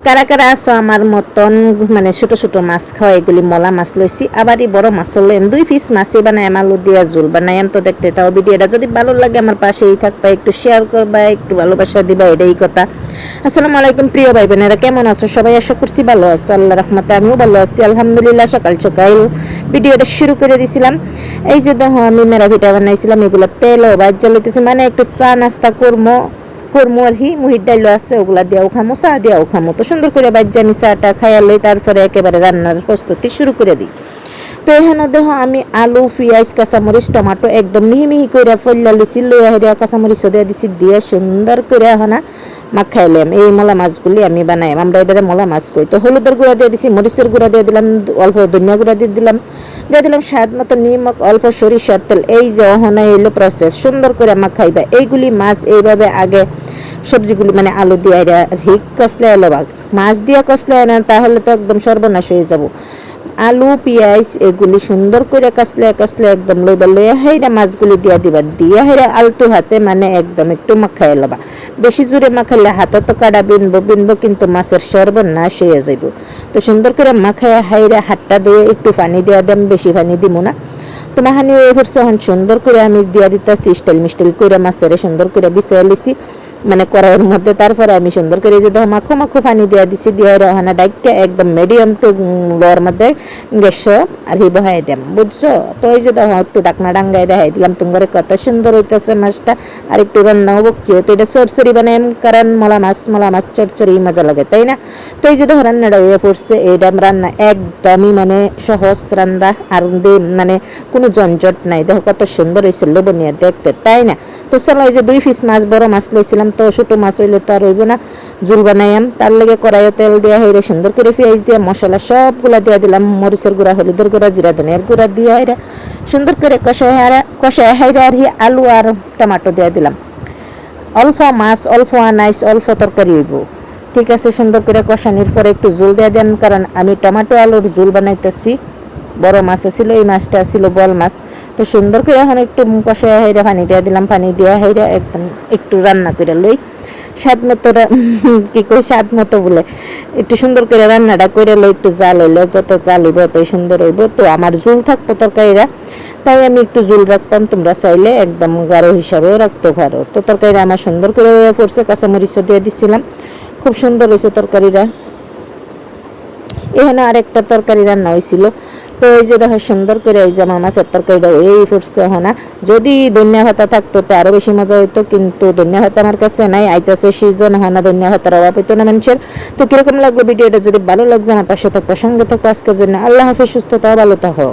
কারা কারা আছো আমার মতন মানে ছোট ছোট মাছ খাওয়া, এগুলি মলা মাছ লইছি। আবার এই বড় মাছ লইম 2 পিস মাছই বানাই আলু দিয়া ঝোল বানাইম। তো দেখতে তাও ভিডিওটা যদি ভালো লাগে আমার পাশেই থাকবা, একটু শেয়ার করবা, একটু ভালোবাসা দিবা, এটাই কথা। আসসালামু আলাইকুম প্রিয় ভাই বোনেরা, কেমন আছো সবাই? আশা করছি ভালো আছো, আল্লাহ রহমতে আমিও ভালো আছি আলহামদুলিল্লাহ। সকাল সকাল ভিডিওটা শুরু করে দিছিলাম। এই যে দেখো আমি মেরা ভিটা বানাইছিলাম, এগুলো তেলও বাজ্যা লইতেছি, মানে একটু চা নাস্তা করবো আর হি মুহির ডাইল আছে, ওগুলা দিয়াও খামো, চা দিয়াও খামো। তো সুন্দর করে বাজ্যা আমি চাটা খাইয়া লই, তারপরে একেবারে রান্নার প্রস্তুতি শুরু করে দিই। তো এখানে দেখো আমি আলু, পেঁয়াজ, কাঁচামরিচ, টমাটো একদম মিহি মিহি করে ফল্লা লুচি লইয়া হেরিয়া কাঁচামরিচ দিয়ে দিছি, দিয়ে সুন্দর করে এখন মাখাইলাম। এই মলা মাছগুলি আমি বানাইম, আমরা এবারে মলা মাছ কই। তো হলুদের গুঁড়া দিয়ে দিছি, মরিচের গুঁড়া দিয়ে দিলাম, অল্প ধনিয়া গুঁড়া দিয়ে দিলাম স্বাদ মতো নিমক, অল্প সরিষার তেল। এই যে অহনা এলো প্রসেস, সুন্দর করে মাখাইবা। এইগুলি মাছ এইভাবে আগে সবজিগুলি মানে আলু দিয়ে ঠিক কষলে এলো বাঘ, মাছ দিয়ে কষলে না তাহলে তো একদম সর্বনাশ হয়ে যাব। আলু পেঁয়াজ এগুলি সুন্দর করে কষলে একদম লইয়া হেরা মাছগুলি দিয়া দিবা, দিয়া হেরা আলতু হাতে মানে একদম একটু মাখাই লবা। বেশি জোরে মাখাইলে হাতে তো কাটা বিনবো কিন্তু মাছের সর্বনাশ হয়ে যাইব। তো সুন্দর করে মাখাইয়া হাইরা হাতটা দিয়ে একটু পানি দিয়া দেম, বেশি পানি দিব না। তো মাহানি ওই হচ্ছে সুন্দর করে আমি দিয়া দিতেছি, স্টাইল মিস্টাইল করে মাছের সুন্দর করে বিছিয়ে লুছি মানে কড়াইয়ের মধ্যে। তারপরে আমি সুন্দর করে যে দেখো মাখো পানি দিয়া দিছি, দিয়ে হানা ডাইকা একদম মিডিয়াম টু লোর মধ্যে গ্যাস আর হি বহাই দিলাম, বুঝছো? তো ওই যে দেখো একটু ডাকনা ডাঙ্গাই দেখাই দিলাম তোমার কত সুন্দর হইতেছে মাছটা। আর একটু রান্নাও বকছি, তো এটা চরচরি বানাই, কারণ মলা মাছ চরচরি মজা লাগে, তাই না? তো এই যে দেখো রান্নাটা হয়ে পড়ছে। এইটা রান্না একদমই মানে সহজ রান্না, আর মানে কোনো জঞ্জট নাই। দেখো কত সুন্দর হয়েছে, লোভনীয় দেখতে, তাই না? তো চলো, এই যে 2 পিস মাছ, বড় মাছ লইছিলাম, তো ছোট মাছ হইলে তো আর হইব না, ঝুল বানাইম। তার লেগে কড়াইয়ে তেল দেওয়া হইলে সুন্দর করে পেঁয়াজ দিয়ে মশলা সবগুলা দিয়ে দিলাম, মরিচের গুঁড়া, হলুদের গুঁড়া, জিরা ধনিয়ার গুঁড়া দিয়ে হাইরা সুন্দর করে কষায় হাইরা আর আলু আর টমাটো দিয়ে দিলাম। অল্প মাছ, অল্প আনাইস, অল্প তরকারি হইব, ঠিক আছে? সুন্দর করে কষানির পরে একটু ঝোল দিয়ে দেন, কারণ আমি টমাটো আলুর ঝোল বানাইতেছি। বড় মাছ ছিল, এই মাছটা ছিল বল মাছ। তো সুন্দর করে এখন একটু কষায় হাইরা পানি দিয়ে দিলাম, পানি দিয়ে হাইরা একদম একটু রান্না করে লই স্বাদ মতো কি কই স্বাদ মতো বলে একটু সুন্দর করে রান্নাটা করে লই। একটু জাল হইলে যত জাল হইব ততই সুন্দর হইব। তো আমার ঝোল থাকতো তরকারিরা, তাই আমি একটু ঝোল রাখতাম, তোমরা চাইলে একদম গাঢ় হিসাবেও রাখতে পারো। তো তরকারিটা আমার সুন্দর করে পড়ছে, কাঁচামরিচও দিয়ে দিছিলাম, খুব সুন্দর হয়েছে তরকারিটা। এখানে আরেকটা তরকারি রান্না হয়েছিল। তো এই যে দেখো সুন্দর করে এই যে আমার মাছের তরকারিটা এই ফুটছে। না যদি ধনিয়া পাতা থাকতো তো আরো বেশি মজা হইতো, কিন্তু ধনিয়া পাতা আমার কাছে নাই, আইতাছে সিজন, না ধনিয়া পাতার অভাব হইতো না মানুষের। তো কিরকম লাগলো ভিডিওটা? যদি ভালো লাগছে আমার পাশে থাকবা, সঙ্গে থাকবো। আজকের জন্য আল্লাহ হাফেজ, সুস্থ থাকো, ভালো থাকো।